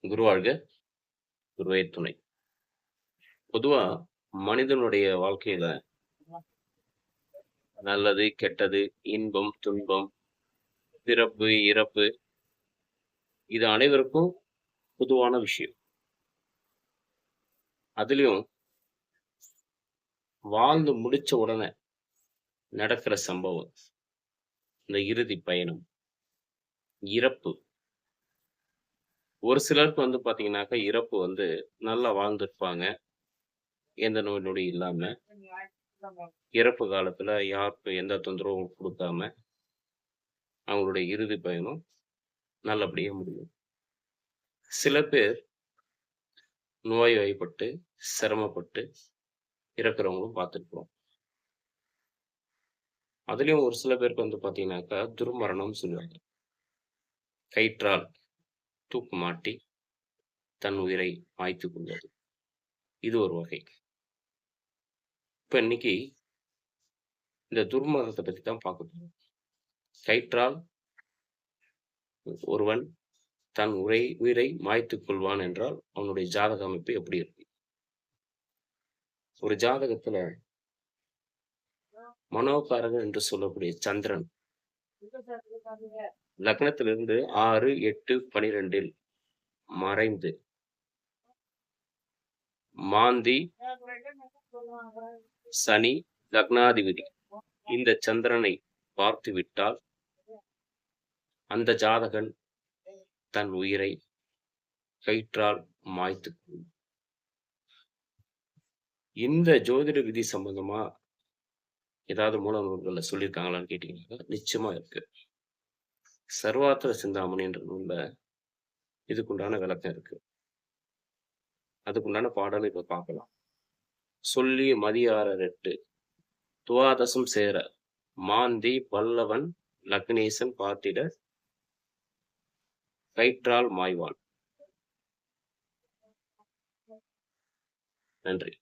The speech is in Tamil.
குருவாழ்க, குருவே துணை. பொதுவா மனிதனுடைய வாழ்க்கையில நல்லது, கெட்டது, இன்பம், துன்பம், பிறப்பு, இறப்பு இது அனைவருக்கும் பொதுவான விஷயம். அதிலயும் வாழ்ந்து முடிச்ச உடனே நடக்கிற சம்பவம், இந்த இறுதி பயணம், இறப்பு. ஒரு சிலருக்கு பார்த்தீங்கன்னாக்கா, இறப்பு நல்லா வாழ்ந்திருப்பாங்க. எந்த நோய் நொடி இல்லாம. இறப்பு காலத்துல யாருக்கும் எந்த தொந்தரவும் குடுக்காம, அவங்களுடைய இறுதி பயணம் நல்லபடியா முடியும். சில பேர் நோய்வாய்ப்பட்டு, சிரமப்பட்டு இறக்கிறவங்களும் பார்த்துருக்கிறோம். அதுலயும் ஒரு சில பேருக்கு பார்த்தீங்கன்னாக்கா, துர்மரணம்னு சொல்லுவாங்க. கயிற்றால் தூக்கு மாட்டி தன் உயிரை மாய்த்துக் கொள்வது. இது ஒரு வகை. இப்ப இன்னைக்கு இந்த துர்மரணத்தை பத்தி தான் பார்க்க போறோம். கயிற்றால் ஒருவன் தன் உயிரை மாய்த்துக் கொள்வான் என்றால், அவனுடைய ஜாதக அமைப்பு எப்படி இருக்கு? ஒரு ஜாதகத்துல மனோகாரகன் என்று சொல்லக்கூடிய சந்திரன் லக்னத்திலிருந்து 6, 8, 12 மறைந்து மாந்தி சனி லக்னாதிபதி இந்த சந்திரனை பார்த்து விட்டால் அந்த ஜாதகன் தன் உயிரை கயிற்றால் மாய்த்து இந்த ஜோதிட விதி சம்பந்தமா ஏதாவது மூல நூல்கள்ல சொல்லியிருக்காங்களான்னு கேட்டீங்கன்னா நிச்சயமா இருக்கு. சர்வார்த்த சிந்தாமணி என்ற நூல்ல இதுக்குண்டான விளக்கம் இருக்கு. அதுக்குண்டான பாடலை இப்ப பார்க்கலாம். சொல்லி மதியாரரெட்டு துவாதசம் சேர மாந்தி பல்லவன் லக்னேசன் பார்த்திட கயிற்றால் மாய்வான். நன்றி.